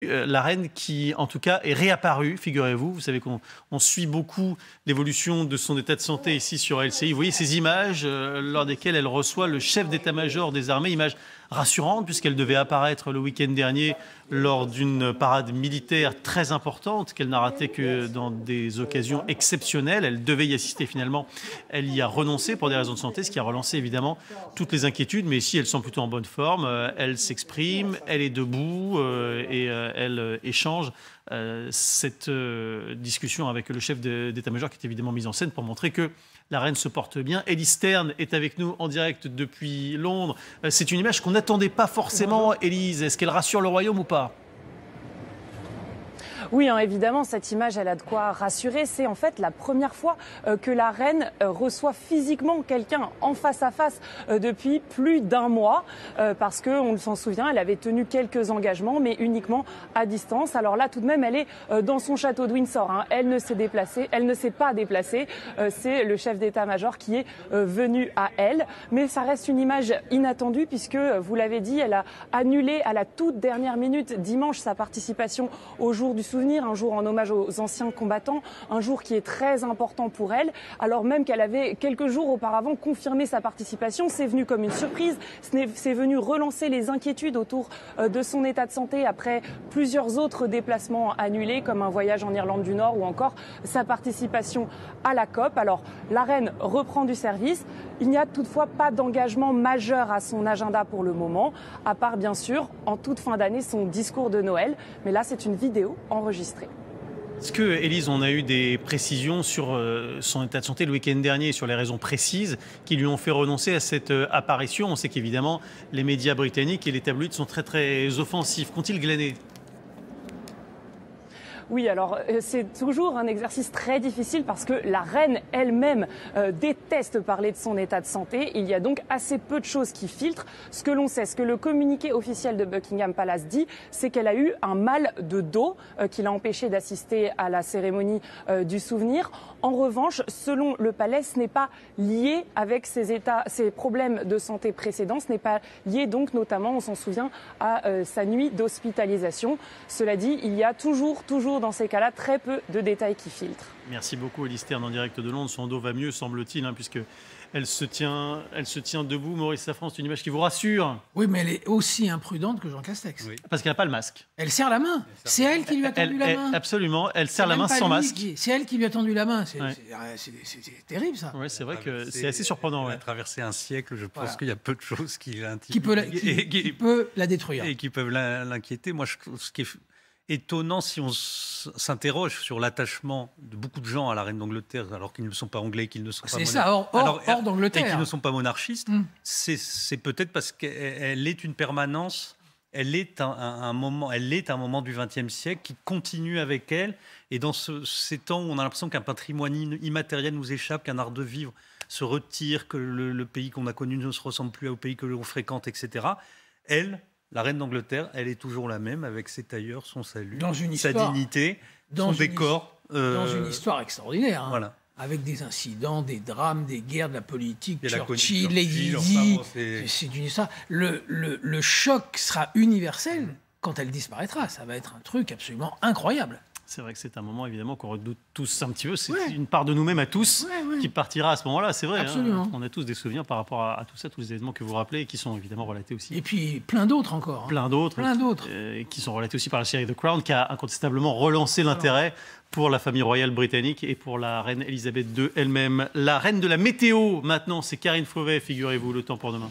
La reine qui, en tout cas, est réapparue, figurez-vous. Vous savez qu'on suit beaucoup l'évolution de son état de santé ici sur LCI. Vous voyez ces images lors desquelles elle reçoit le chef d'état-major des armées, images rassurantes puisqu'elle devait apparaître le week-end dernier lors d'une parade militaire très importante qu'elle n'a ratée que dans des occasions exceptionnelles. Elle devait y assister finalement. Elle y a renoncé pour des raisons de santé, ce qui a relancé évidemment toutes les inquiétudes. Mais ici, elle semble plutôt en bonne forme. Elle s'exprime, elle est debout et elle échange cette discussion avec le chef d'état-major qui est évidemment mise en scène pour montrer que la reine se porte bien. Elie Stern est avec nous en direct depuis Londres. C'est une image qu'on n'attendait pas forcément, Élise. Est-ce qu'elle rassure le royaume ou pas ? Oui, hein, évidemment, cette image, elle a de quoi rassurer. C'est en fait la première fois que la reine reçoit physiquement quelqu'un en face à face depuis plus d'un mois. Parce qu'on s'en souvient, elle avait tenu quelques engagements, mais uniquement à distance. Alors là, tout de même, elle est dans son château de Windsor. Hein. Elle ne s'est pas déplacée. C'est le chef d'état-major qui est venu à elle. Mais ça reste une image inattendue puisque, vous l'avez dit, elle a annulé à la toute dernière minute dimanche sa participation au jour du souvenir, un jour en hommage aux anciens combattants, un jour qui est très important pour elle, alors même qu'elle avait quelques jours auparavant confirmé sa participation. C'est venu comme une surprise, c'est venu relancer les inquiétudes autour de son état de santé après plusieurs autres déplacements annulés, comme un voyage en Irlande du Nord ou encore sa participation à la COP. Alors, la reine reprend du service. Il n'y a toutefois pas d'engagement majeur à son agenda pour le moment, à part bien sûr, en toute fin d'année, son discours de Noël. Mais là, c'est une vidéo enregistrée. Est-ce que, Élise, on a eu des précisions sur son état de santé le week-end dernier, sur les raisons précises qui lui ont fait renoncer à cette apparition? On sait qu'évidemment, les médias britanniques et les tabloïds sont très très offensifs. Qu'ont-ils glané? Oui, alors c'est toujours un exercice très difficile parce que la reine elle-même déteste parler de son état de santé. Il y a donc assez peu de choses qui filtrent. Ce que l'on sait, ce que le communiqué officiel de Buckingham Palace dit, c'est qu'elle a eu un mal de dos qui l'a empêché d'assister à la cérémonie du souvenir. En revanche, selon le palais, ce n'est pas lié avec ses problèmes de santé précédents. Ce n'est pas lié donc notamment, on s'en souvient, à sa nuit d'hospitalisation. Cela dit, il y a toujours dans ces cas-là, très peu de détails qui filtrent. Merci beaucoup, Elie Stern, en direct de Londres. Son dos va mieux, semble-t-il, hein, puisque elle se tient debout. Maurice Safran, c'est une image qui vous rassure. Oui, mais elle est aussi imprudente que Jean Castex. Oui. Parce qu'elle n'a pas le masque. Elle serre la main. C'est elle qui lui a tendu la main. Absolument, elle serre la main sans masque. C'est elle qui lui a tendu la main. C'est terrible, ça. Oui, c'est vrai que c'est assez surprenant. Elle a traversé un siècle, je pense qu'il y a peu de choses qui qui peut la détruire. Et qui peuvent l'inquiéter. Moi, ce qui est étonnant si on s'interroge sur l'attachement de beaucoup de gens à la reine d'Angleterre, alors qu'ils ne sont pas anglais, qu'ils ne sont pas hors d'Angleterre, et qu'ils ne sont pas monarchistes, c'est peut-être parce qu'elle est une permanence, elle est un moment du XXe siècle qui continue avec elle. Et dans ces temps où on a l'impression qu'un patrimoine immatériel nous échappe, qu'un art de vivre se retire, que le pays qu'on a connu ne se ressemble plus au pays que l'on fréquente, etc. La reine d'Angleterre, elle est toujours la même, avec ses tailleurs, son salut, sa dignité, son décor. Dans une histoire extraordinaire, hein, voilà. Avec des incidents, des drames, des guerres, de la politique, et Churchill, Lady Di, c'est une histoire. Le choc sera universel quand elle disparaîtra. Ça va être un truc absolument incroyable. C'est vrai que c'est un moment, évidemment, qu'on redoute tous un petit peu. C'est une part de nous-mêmes à tous qui partira à ce moment-là, c'est vrai. Absolument. Hein. On a tous des souvenirs par rapport à tout ça, tous les événements que vous rappelez, et qui sont évidemment relatés aussi. Et puis, plein d'autres encore. Hein. Plein d'autres. Qui sont relatés aussi par la série The Crown, qui a incontestablement relancé l'intérêt pour la famille royale britannique et pour la reine Elisabeth II elle-même. La reine de la météo, maintenant, c'est Karine Fauvet, figurez-vous, le temps pour demain.